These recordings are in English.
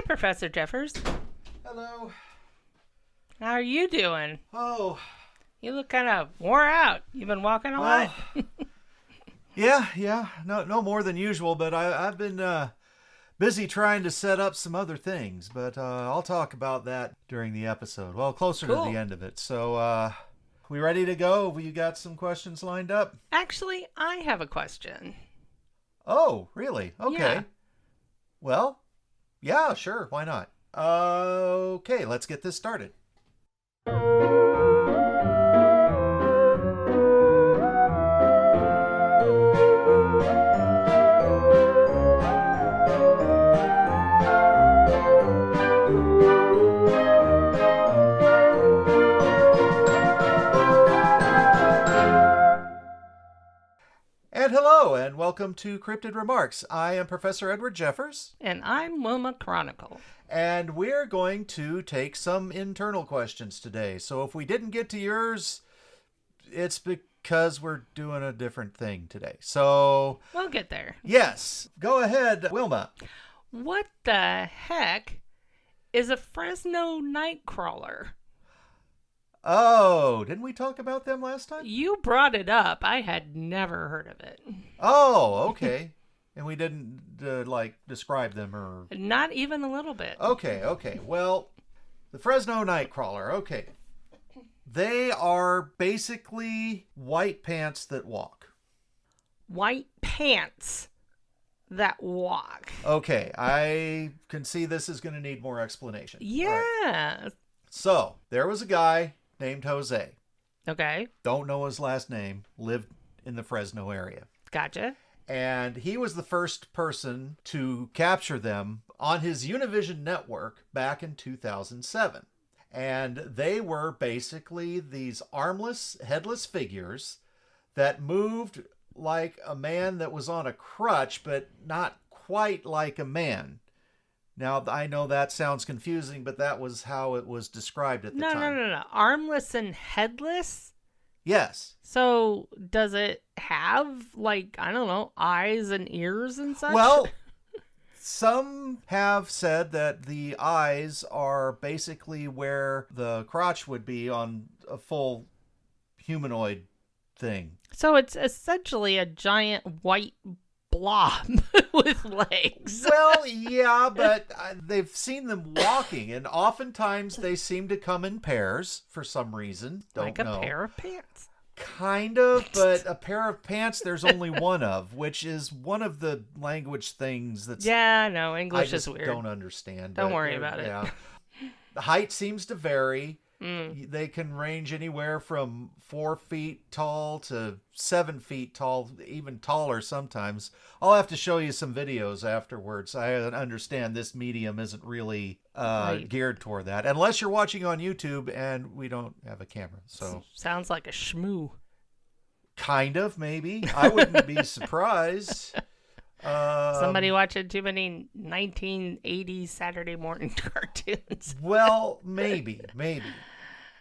Professor Jeffers. Hello. How are you doing? Oh. You look kind of wore out. You've been walking a lot. Yeah. No more than usual, but I've been busy trying to set up some other things, but I'll talk about that during the episode. Well, closer to the end of it. So, we ready to go? Have you got some questions lined up? Actually, I have a question. Oh, really? Okay. Yeah. Well, yeah, sure. Why not? Okay, let's get this started. And hello, and welcome to Cryptid Remarks. I am Professor Edward Jeffers. And I'm Wilma Chronicle. And we're going to take some internal questions today. So if we didn't get to yours, it's because we're doing a different thing today. So We'll get there. yes, go ahead, Wilma. What the heck is a Fresno nightcrawler? Oh, didn't we talk about them last time? You brought it up. I had never heard of it. Oh, okay. And we didn't, describe them or... Not even a little bit. Okay. Well, the Fresno Nightcrawler, okay. They are basically white pants that walk. White pants that walk. Okay, I can see this is going to need more explanation. Yeah. Right. So, there was a guy named Jose. Okay. Don't know his last name. Lived in the Fresno area. Gotcha. And he was the first person to capture them on his Univision network back in 2007. And they were basically these armless, headless figures that moved like a man that was on a crutch, but not quite like a man. Now, I know that sounds confusing, but that was how it was described at the time. No. Armless and headless? Yes. So, does it have, eyes and ears and such? Well, some have said that the eyes are basically where the crotch would be on a full humanoid thing. So, it's essentially a giant white blob with legs. Well, yeah, but they've seen them walking, and oftentimes they seem to come in pairs for some reason. Don't know. Like a pair of pants. Kind of, but a pair of pants there's only one of, which is one of the language things that's... Yeah, no, English is weird. I don't understand. Don't worry about it. Yeah. The height seems to vary. Mm. They can range anywhere from 4 feet tall to 7 feet tall, even taller sometimes. I'll have to show you some videos afterwards. I understand this medium isn't really geared toward that, unless you're watching on YouTube and we don't have a camera. So sounds like a shmoo. Kind of, maybe. I wouldn't be surprised. Somebody watching too many 1980s Saturday morning cartoons. Well, maybe.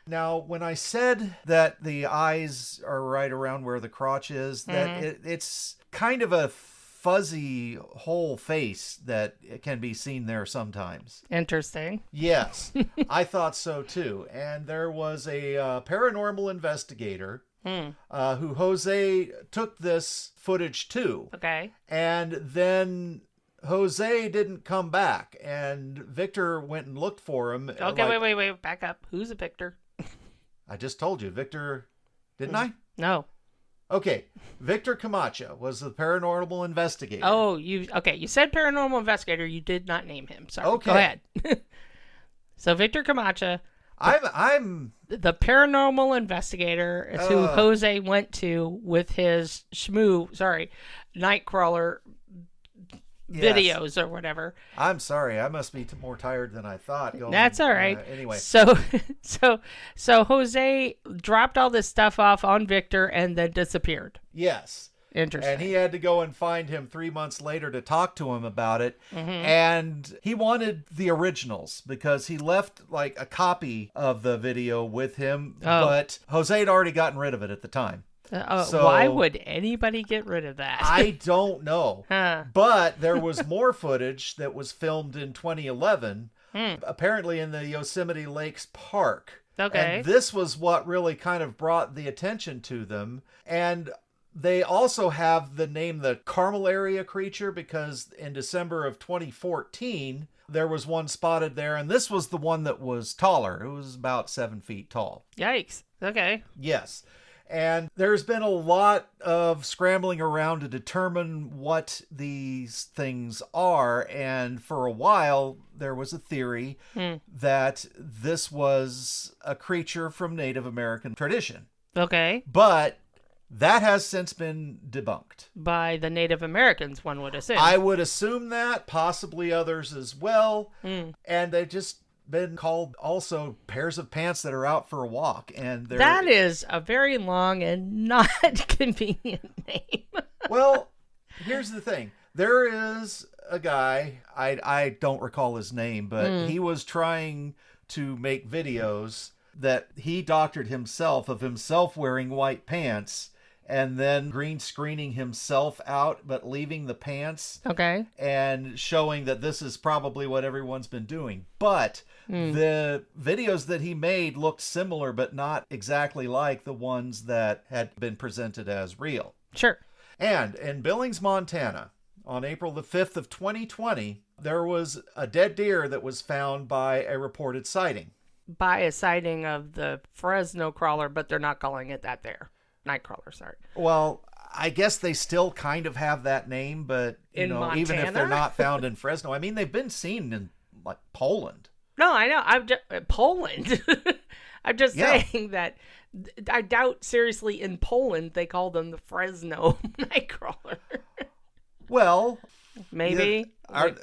Now, when I said that the eyes are right around where the crotch is, that it's kind of a fuzzy whole face that can be seen there sometimes. Interesting. Yes, I thought so too. And there was a paranormal investigator who Jose took this footage to. Okay. And then Jose didn't come back, and Victor went and looked for him. Okay, wait, back up. Who's a Victor? I just told you, Victor, didn't I? No. Okay, Victor Camacho was the paranormal investigator. Oh, you said paranormal investigator. You did not name him. Sorry. Okay. Go ahead. So Victor Camacho, I'm the paranormal investigator is who Jose went to with his Nightcrawler videos or whatever. I'm sorry. I must be more tired than I thought. That's all right. Anyway. So Jose dropped all this stuff off on Victor and then disappeared. Yes. Interesting. And he had to go and find him 3 months later to talk to him about it. Mm-hmm. And he wanted the originals because he left a copy of the video with him, but Jose had already gotten rid of it at the time. Why would anybody get rid of that? I don't know. Huh. But there was more footage that was filmed in 2011, apparently in the Yosemite Lakes Park. Okay. And this was what really kind of brought the attention to them. And they also have the name the Carmelaria creature because in December of 2014, there was one spotted there. And this was the one that was taller. It was about 7 feet tall. Yikes. Okay. Yes. And there's been a lot of scrambling around to determine what these things are. And for a while, there was a theory that this was a creature from Native American tradition. Okay. But that has since been debunked. By the Native Americans, one would assume. I would assume that, possibly others as well. And they've just been called also pairs of pants that are out for a walk. And that is a very long and not convenient name. Well, here's the thing. There is a guy, I don't recall his name, but he was trying to make videos that he doctored himself of himself wearing white pants and then green screening himself out, but leaving the pants. Okay. And showing that this is probably what everyone's been doing. But the videos that he made looked similar, but not exactly like the ones that had been presented as real. Sure. And in Billings, Montana, on April the 5th of 2020, there was a dead deer that was found by a reported sighting. By a sighting of the Fresno crawler, but they're not calling it that there. Nightcrawler, sorry. Well, I guess they still kind of have that name, but even if they're not found in Fresno, I mean, they've been seen in like Poland. No, I know. Poland. I'm just saying that I doubt seriously in Poland they call them the Fresno Nightcrawler. Well, maybe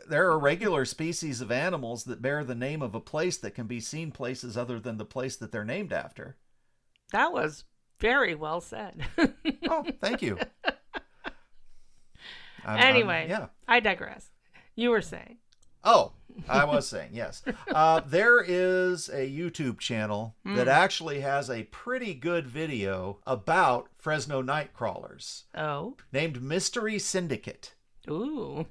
there are regular species of animals that bear the name of a place that can be seen places other than the place that they're named after. That was very well said. Oh, thank you. Anyway, I digress. You were saying. Oh, I was saying, yes. There is a YouTube channel that actually has a pretty good video about Fresno Nightcrawlers. Oh. Named Mystery Syndicate. Ooh.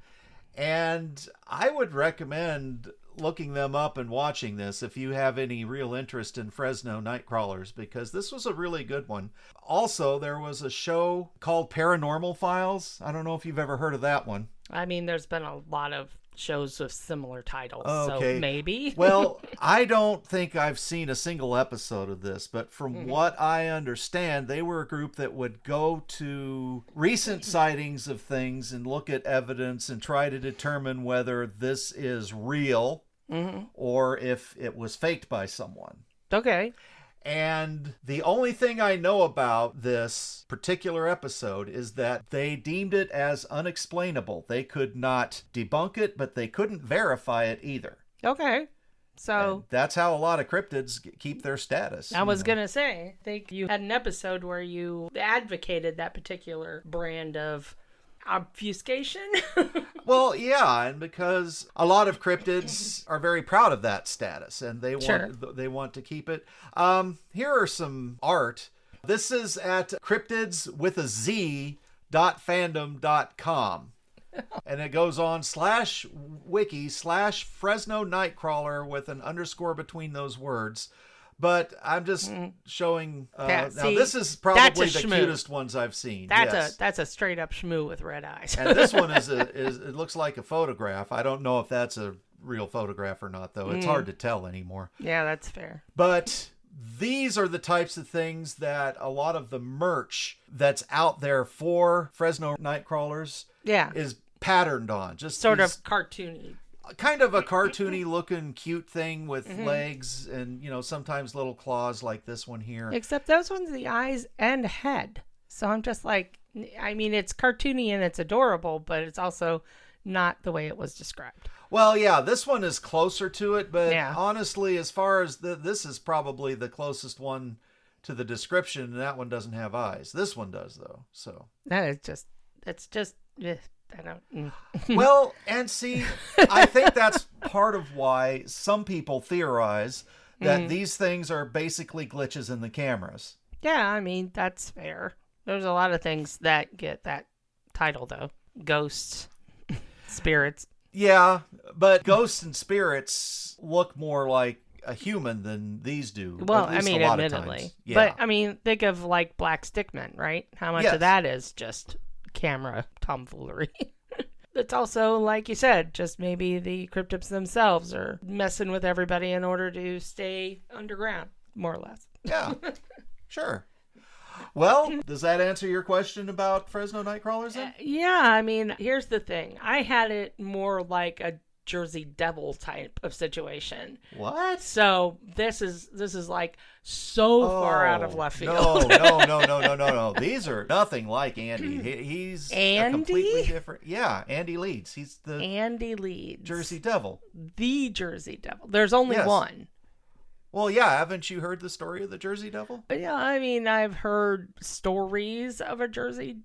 And I would recommend looking them up and watching this if you have any real interest in Fresno Nightcrawlers, because this was a really good one. Also, there was a show called Paranormal Files. I don't know if you've ever heard of that one. I mean, there's been a lot of shows with similar titles, okay. So maybe. Well, I don't think I've seen a single episode of this, but from what I understand, they were a group that would go to recent sightings of things and look at evidence and try to determine whether this is real or if it was faked by someone. Okay. And the only thing I know about this particular episode is that they deemed it as unexplainable. They could not debunk it, but they couldn't verify it either. Okay. So and that's how a lot of cryptids keep their status. I was going to say, I think you had an episode where you advocated that particular brand of obfuscation. Well, yeah, and because a lot of cryptids are very proud of that status and they want to keep it. Here are some art. This is at cryptidswithaz.fandom.com. And it goes on /wiki/Fresno Nightcrawler with an underscore between those words. But I'm just showing. Now, this is probably the cutest ones I've seen. That's a straight up shmoo with red eyes. And this one is it looks like a photograph. I don't know if that's a real photograph or not, though. It's hard to tell anymore. Yeah, that's fair. But these are the types of things that a lot of the merch that's out there for Fresno Nightcrawlers is patterned on. Just sort of cartoony. Kind of a cartoony looking cute thing with legs and, sometimes little claws like this one here. Except those ones, the eyes and head. So I'm just like, I mean, it's cartoony and it's adorable, but it's also not the way it was described. Well, yeah, this one is closer to it, but honestly, as far as this is probably the closest one to the description, and that one doesn't have eyes. This one does, though. So that's just. I don't. Well, and see, I think that's part of why some people theorize that these things are basically glitches in the cameras. Yeah, I mean, that's fair. There's a lot of things that get that title, though. Ghosts, spirits. Yeah, but ghosts and spirits look more like a human than these do. Well, at least I mean, a lot admittedly. of times. Yeah. But, I mean, think of, like, Black Stickmen, right? How much of that is just camera tomfoolery? It's also, like you said, just maybe the cryptids themselves are messing with everybody in order to stay underground, more or less. Yeah, sure. Well, does that answer your question about Fresno Nightcrawlers then? Yeah, I mean, here's the thing. I had it more like a Jersey Devil type of situation. What? So this is like so far out of left field. No. These are nothing like Andy. He's Andy? a completely different. Yeah, Andy Leeds. He's the Andy Leeds. Jersey Devil. The Jersey Devil. There's only one. Well, yeah, haven't you heard the story of the Jersey Devil? Yeah, I mean, I've heard stories of a Jersey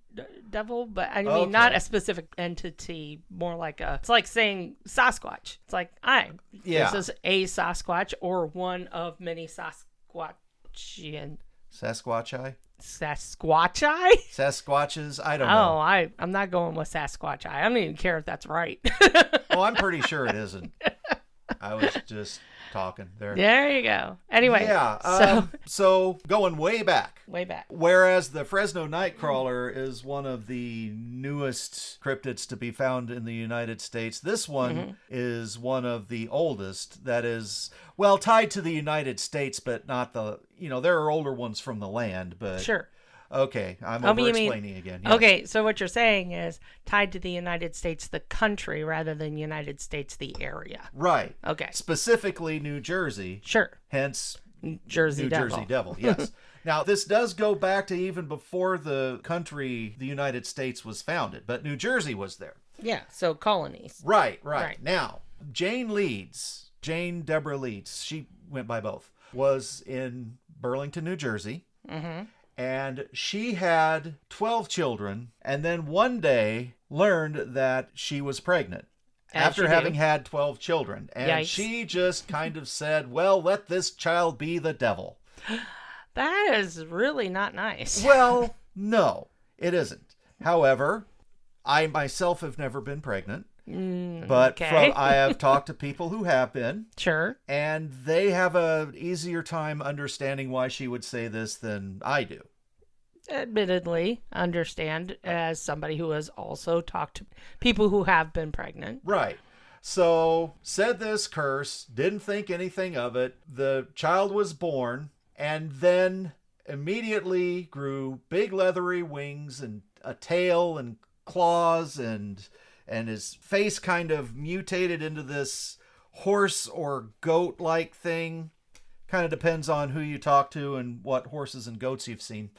Devil, but I mean, not a specific entity, more like it's like saying Sasquatch. It's like, this is a Sasquatch or one of many Sasquatchian. Sasquatchi? Sasquatchi? Sasquatches? I don't know. I'm not going with Sasquatchi. I don't even care if that's right. Oh, I'm pretty sure it isn't. I was just talking there. There you go. Anyway. Yeah. So going way back. Way back. Whereas the Fresno Nightcrawler is one of the newest cryptids to be found in the United States, this one is one of the oldest that is, well, tied to the United States, but not the, there are older ones from the land, but. Sure. Okay, I'm over-explaining again. Yes. Okay, so what you're saying is tied to the United States, the country, rather than United States, the area. Right. Okay. Specifically New Jersey. Sure. Hence Jersey Devil. Jersey Devil, yes. Now, this does go back to even before the country, the United States, was founded, but New Jersey was there. Yeah, so colonies. Right. Now, Jane Deborah Leeds, she went by both, was in Burlington, New Jersey. Mm-hmm. And she had 12 children, and then one day learned that she was pregnant after having had 12 children. And she just kind of said, well, let this child be the devil. That is really not nice. Well, no, it isn't. However, I myself have never been pregnant. But I have talked to people who have been. Sure. And they have an easier time understanding why she would say this than I do. Admittedly, understand as somebody who has also talked to people who have been pregnant. Right. So, said this curse, didn't think anything of it. The child was born, and then immediately grew big leathery wings and a tail and claws, and his face kind of mutated into this horse or goat-like thing. Kind of depends on who you talk to and what horses and goats you've seen.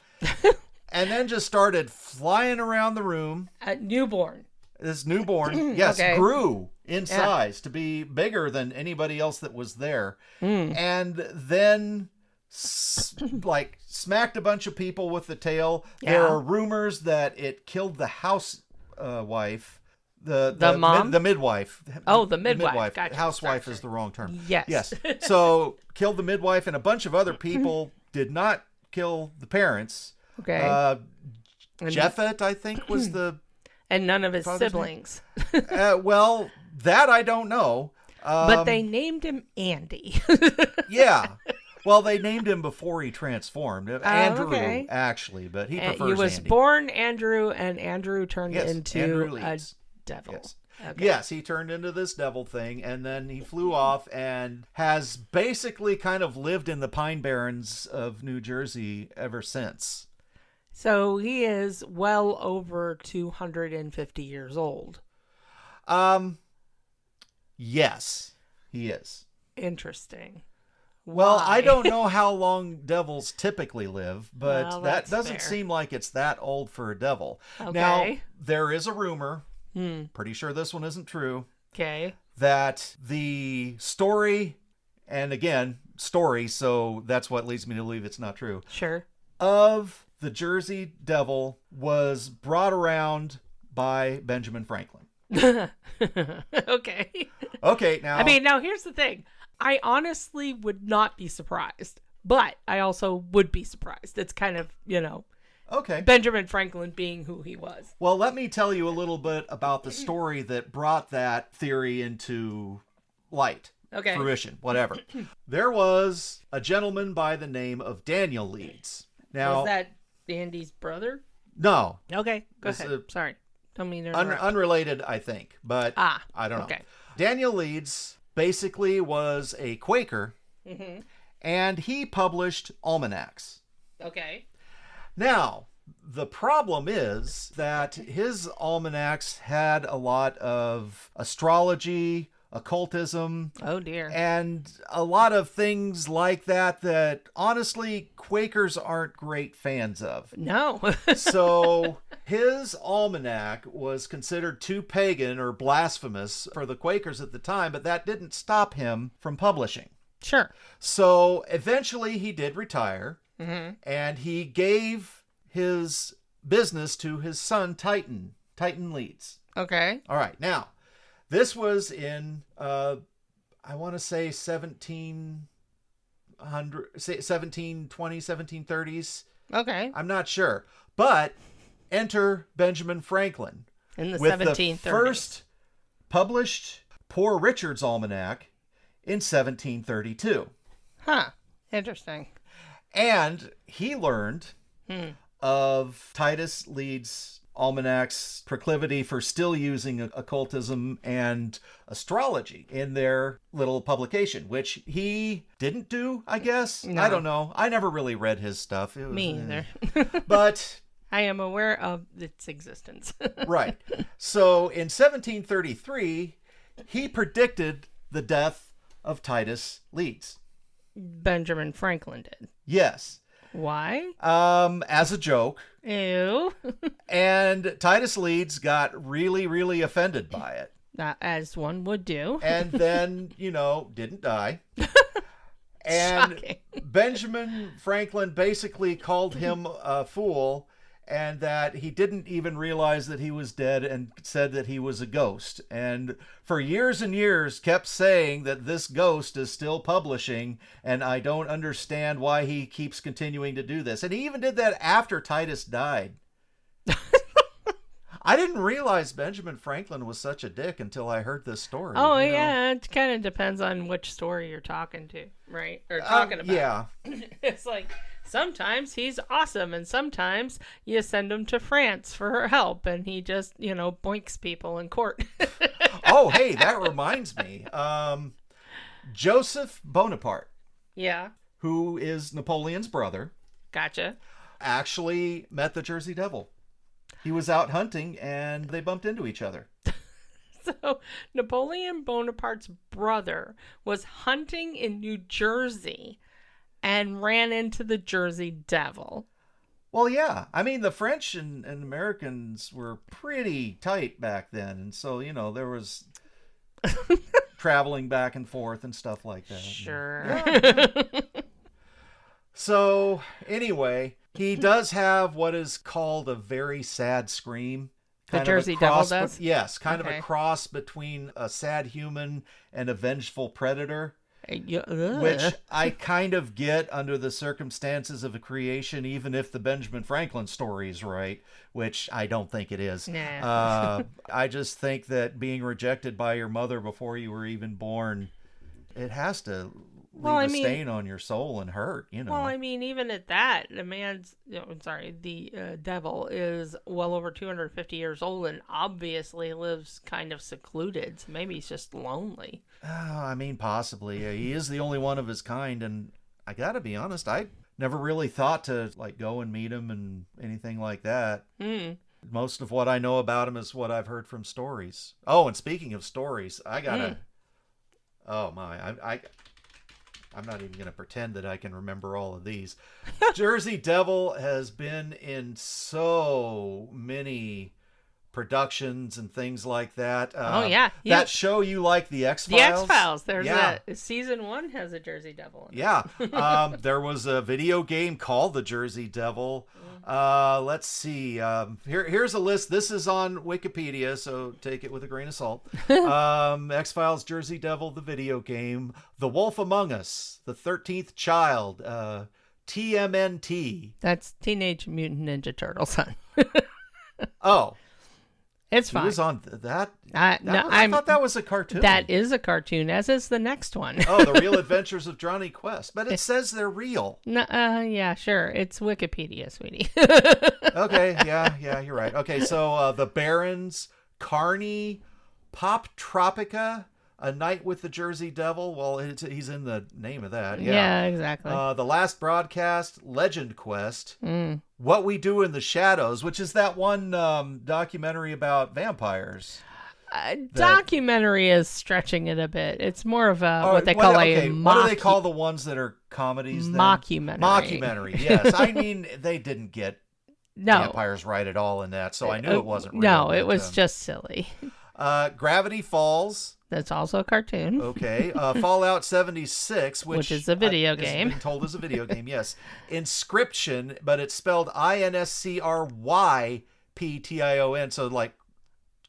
And then just started flying around the room. Newborn. This newborn, yes, grew in size to be bigger than anybody else that was there. And then smacked a bunch of people with the tail. Yeah. There are rumors that it killed the housewife. The mom? The midwife. Oh, the midwife. Gotcha. Housewife is the wrong term. Yes. So, killed the midwife, and a bunch of other people did not kill the parents. Okay. Japhet, I think, was the... And none of his siblings. Well, that I don't know. But they named him Andy. Yeah. Well, they named him before he transformed. Andrew, actually, but he prefers Andy. He was born Andrew, and Andrew turned into a devil. Yes. Okay. Yes, he turned into this devil thing, and then he flew off and has basically kind of lived in the Pine Barrens of New Jersey ever since. So he is well over 250 years old. Yes, he is. Interesting. Well, I don't know how long devils typically live, but that doesn't seem like it's that old for a devil. Okay. Now, there is a rumor, pretty sure this one isn't true, that the story, and again, story, so that's what leads me to believe it's not true. Sure. Of the Jersey Devil was brought around by Benjamin Franklin. Okay. Okay, now... I mean, now here's the thing. I honestly would not be surprised, but I also would be surprised. It's kind of, Okay. Benjamin Franklin being who he was. Well, let me tell you a little bit about the story that brought that theory into light. Okay. Fruition, whatever. There was a gentleman by the name of Daniel Leeds. Now, was that Andy's brother? No. Okay, go ahead. Sorry. Don't mean to interrupt. Unrelated, I think, but I don't know. Okay. Daniel Leeds basically was a Quaker, and he published almanacs. Okay. Now, the problem is that his almanacs had a lot of astrology, occultism. Oh, dear. And a lot of things like that honestly Quakers aren't great fans of. No. So his almanac was considered too pagan or blasphemous for the Quakers at the time, but that didn't stop him from publishing. Sure. So eventually he did retire, and he gave his business to his son, Titan Leeds. Okay. All right. Now, this was in, I want to say 1730s. Okay. I'm not sure. But enter Benjamin Franklin. In the with 1730s. The first published Poor Richard's Almanac in 1732. Huh. Interesting. And he learned of Titus Leeds' almanac's proclivity for still using occultism and astrology in their little publication, which he didn't do, I guess. No. I don't know. I never really read his stuff. Me either. But I am aware of its existence. Right. So in 1733, he predicted the death of Titus Leeds. Benjamin Franklin did. Yes. Why? As a joke. Ew. And Titus Leeds got really, really offended by it. As one would do. And then, didn't die. And shocking. Benjamin Franklin basically called him a fool, and that he didn't even realize that he was dead, and said that he was a ghost. And for years and years kept saying that this ghost is still publishing, and I don't understand why he keeps continuing to do this. And he even did that after Titus died. I didn't realize Benjamin Franklin was such a dick until I heard this story. Oh, yeah. It kind of depends on which story you're talking to, right? Or talking about. Yeah. It's like, sometimes he's awesome, and sometimes you send him to France for help, and he just, boinks people in court. Oh, hey, that reminds me. Joseph Bonaparte. Yeah. Who is Napoleon's brother. Gotcha. Actually met the Jersey Devil. He was out hunting, and they bumped into each other. So, Napoleon Bonaparte's brother was hunting in New Jersey and ran into the Jersey Devil. Well, yeah. I mean, the French and Americans were pretty tight back then. And so, there was traveling back and forth and stuff like that. Sure. Yeah. So, anyway, he does have what is called a very sad scream. The Jersey Devil does? Yes, kind of a cross between a sad human and a vengeful predator. Which I kind of get under the circumstances of a creation, even if the Benjamin Franklin story is right, which I don't think it is. Nah. I just think that being rejected by your mother before you were even born, it has to leave a stain on your soul and hurt, Well, I mean, even at that, the devil is well over 250 years old and obviously lives kind of secluded. So maybe he's just lonely. Possibly. He is the only one of his kind, and I gotta be honest, I never really thought to go and meet him and anything like that. Most of what I know about him is what I've heard from stories. Oh, and speaking of stories, I gotta... Oh my, I'm not even going to pretend that I can remember all of these. Jersey Devil has been in so many productions and things like that. That show you like, The X-Files? The X-Files. There's season 1 has a Jersey Devil in it. Yeah. There was a video game called The Jersey Devil. Let's see. Here's a list. This is on Wikipedia, so take it with a grain of salt. X-Files, Jersey Devil, the video game, The Wolf Among Us, The 13th Child, TMNT. That's Teenage Mutant Ninja Turtles, son. Oh. It's fine. He was on that? No, I thought that was a cartoon. That is a cartoon, as is the next one. Oh, The Real Adventures of Johnny Quest. But it says they're real. No, yeah, sure. It's Wikipedia, sweetie. Okay, yeah, you're right. Okay, so the Barons, Carney, Pop Tropica, A Night with the Jersey Devil. Well, he's in the name of that. Yeah, exactly. The Last Broadcast, Legend Quest, What We Do in the Shadows, which is that one documentary about vampires. Documentary is stretching it a bit. It's more of what they call a what do they call the ones that are comedies then? Mockumentary. Mockumentary, yes. I mean, they didn't get vampires right at all in that, so I knew it wasn't real. No, it was just silly. Gravity Falls. That's also a cartoon. Okay. Fallout 76, which is a video game. Is told as a video game, yes. Inscription, but it's spelled INSCRYPTION, so like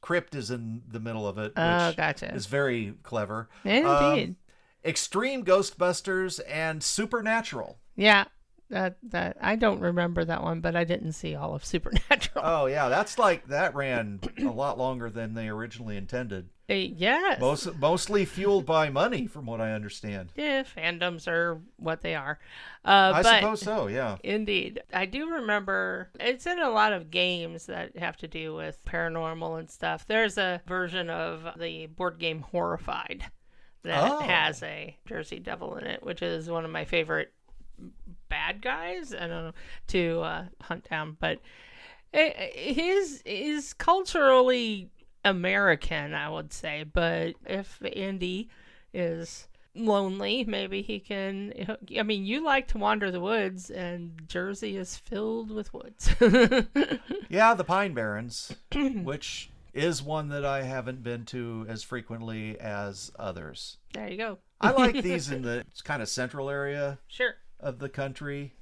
crypt is in the middle of it, which gotcha. is very clever. Indeed. Extreme Ghostbusters and Supernatural. Yeah. That I don't remember that one, but I didn't see all of Supernatural. Oh yeah, that ran a lot longer than they originally intended. Yes. Mostly fueled by money, from what I understand. Yeah, fandoms are what they are. I suppose so, yeah. Indeed. I do remember it's in a lot of games that have to do with paranormal and stuff. There's a version of the board game Horrified that has a Jersey Devil in it, which is one of my favorite bad guys, I don't know, to hunt down, but he's culturally American, I would say. But if Andy is lonely, maybe he can. I mean, you like to wander the woods, and Jersey is filled with woods. Yeah, the Pine Barrens, which is one that I haven't been to as frequently as others. There you go. I like these in the kind of central area. Sure. Of the country,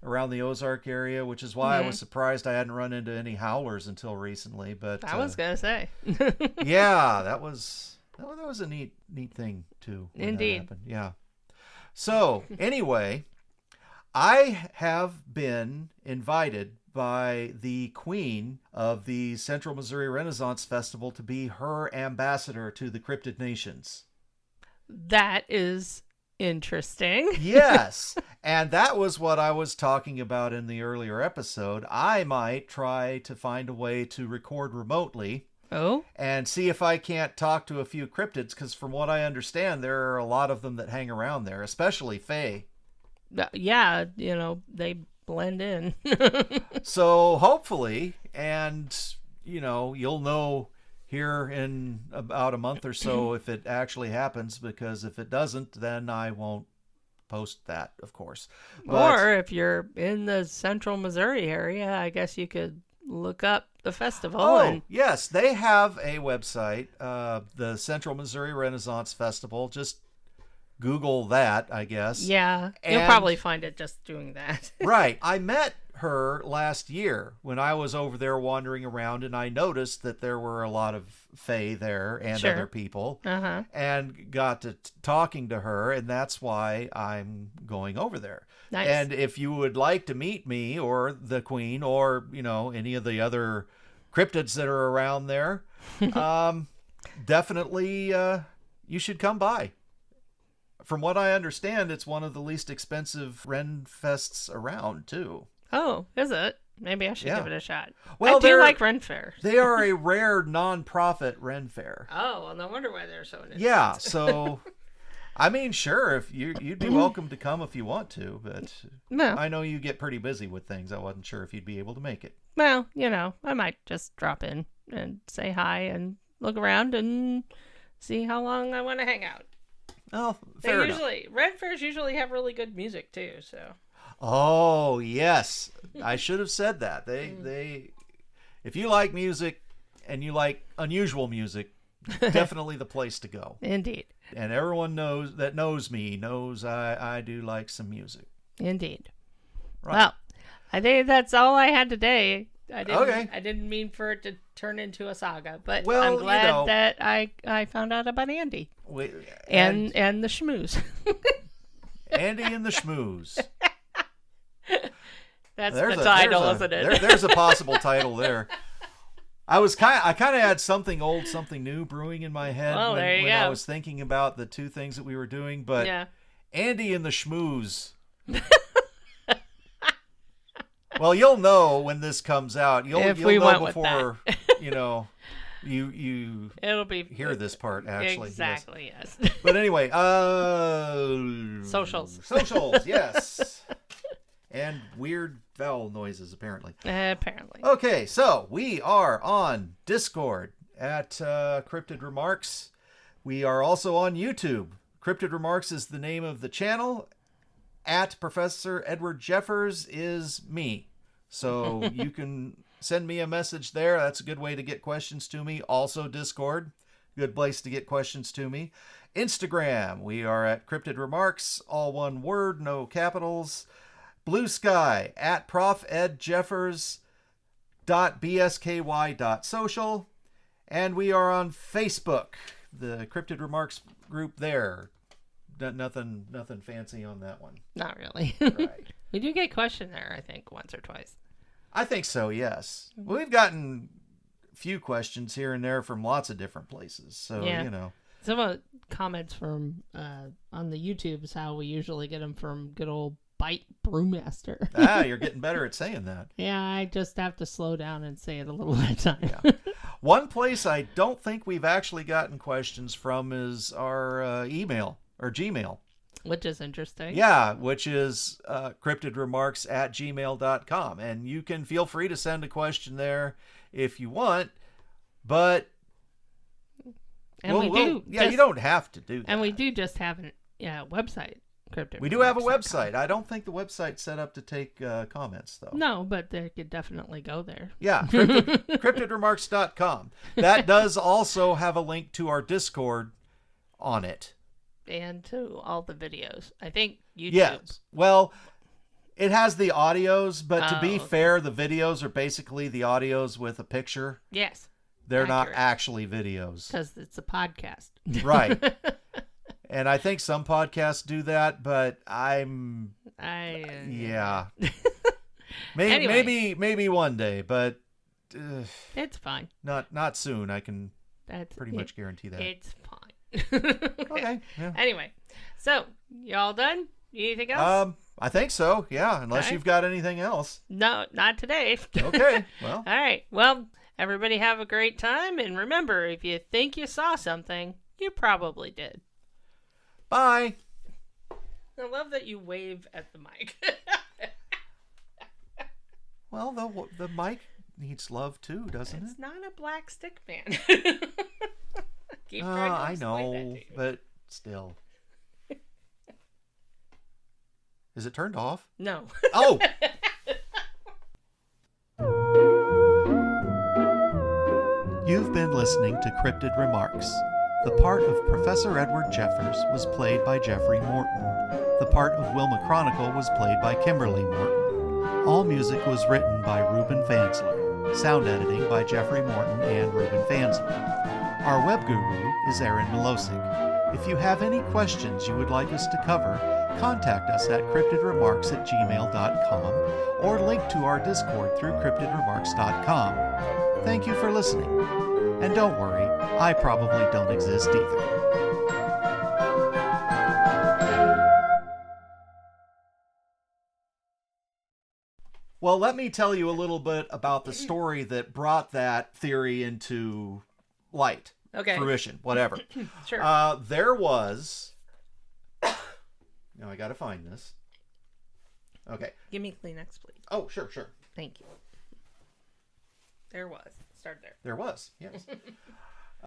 around the Ozark area, which is why I was surprised I hadn't run into any howlers until recently. But I was gonna say, yeah, that was a neat thing too. Indeed. Yeah. So anyway, I have been invited by the Queen of the Central Missouri Renaissance Festival to be her ambassador to the Cryptid Nations. That is interesting. Yes. And that was what I was talking about in the earlier episode. I might try to find a way to record remotely. Oh. And see if I can't talk to a few cryptids, because from what I understand, there are a lot of them that hang around there, especially Fae. Yeah, they blend in. So hopefully, and you'll know here in about a month or so if it actually happens, because if it doesn't, then I won't post that, of course. Or if you're in the central Missouri area, I guess you could look up the festival. Yes, they have a website, the Central Missouri Renaissance Festival. Just Google that, I guess. Yeah, you'll probably find it just doing that. Right. I met her last year when I was over there wandering around, and I noticed that there were a lot of Fae there and other people, and got to talking to her, and that's why I'm going over there. Nice. And if you would like to meet me or the Queen or any of the other cryptids that are around there, definitely you should come by. From what I understand, it's one of the least expensive Ren Fests around, too. Oh, is it? Maybe I should give it a shot. Well, I do like Ren Fairs. They are a rare non-profit Ren Fair. Oh, well, no wonder why they're so interesting. Yeah, so, I mean, sure, if you'd be welcome to come if you want to, but no. I know you get pretty busy with things. I wasn't sure if you'd be able to make it. Well, I might just drop in and say hi and look around and see how long I want to hang out. Oh, fair enough. Ren Fairs usually have really good music too, so. Oh, yes. I should have said that. They if you like music and you like unusual music, definitely the place to go. Indeed. And everyone knows me knows I do like some music. Indeed. Right. Well, I think that's all I had today. Okay. I didn't mean for it to turn into a saga, but well, I'm glad that I found out about Andy and the Schmoos. Andy and the Schmoos. That's the title, isn't it? There's a possible title there. I kind of had something old, something new brewing in my head when I was thinking about the two things that we were doing. But Andy and the Schmoos. Well, you'll know when this comes out. You'll know before you it'll be hear this part actually. Exactly, yes. But anyway, socials, yes. And weird vowel noises, apparently. Apparently. Okay, so we are on Discord at Cryptid Remarks. We are also on YouTube. Cryptid Remarks is the name of the channel. At Professor Edward Jeffers is me. So you can send me a message there. That's a good way to get questions to me. Also Discord, good place to get questions to me. Instagram, we are at Cryptid Remarks, all one word, no capitals. Blue Sky, at profedjeffers.bsky.social. And we are on Facebook, the Cryptid Remarks group there. Nothing fancy on that one. Not really. Right. We do get questioned there, I think, once or twice. I think so, yes. Well, we've gotten a few questions here and there from lots of different places. So, Some of the comments from on the YouTube is how we usually get them from good old Bite Brewmaster. You're getting better at saying that. Yeah, I just have to slow down and say it a little at a time. Yeah. One place I don't think we've actually gotten questions from is our email or Gmail. Which is interesting. Yeah, which is cryptidremarks@gmail.com. And you can feel free to send a question there if you want, but... you don't have to do that. And we do just have a website. We do have a website. I don't think the website's set up to take comments, though. No, but they could definitely go there. Yeah, cryptidremarks.com. That does also have a link to our Discord on it. And to all the videos. I think YouTube. Yes. Well, it has the audios, but to be fair, the videos are basically the audios with a picture. Yes. They're not actually videos. Because it's a podcast. Right. And I think some podcasts do that, but yeah. Maybe one day, but it's fine. Not soon. I can pretty much guarantee that. It's fine. Okay. Yeah. Anyway, so you all done? Anything else? I think so. Yeah, unless you've got anything else. No, not today. Okay. Well. All right. Well, everybody have a great time, and remember, if you think you saw something, you probably did. Bye. I love that you wave at the mic. Well, the mic needs love too, doesn't it? It's not a black stick man. I know, but still. Is it turned off? No. Oh! You've been listening to Cryptid Remarks. The part of Professor Edward Jeffers was played by Jeffrey Morton. The part of Wilma Chronicle was played by Kimberly Morton. All music was written by Ruben Fansler. Sound editing by Jeffrey Morton and Ruben Fansler. Our web guru is Aaron Milosic. If you have any questions you would like us to cover, contact us at cryptidremarks@gmail.com or link to our Discord through cryptidremarks.com. Thank you for listening. And don't worry, I probably don't exist either. Well, let me tell you a little bit about the story that brought that theory into light. Okay. Fruition, whatever. Sure. There was... Now I gotta find this. Okay. Give me Kleenex, please. Oh, sure. Thank you. There was. Start there. There was, yes.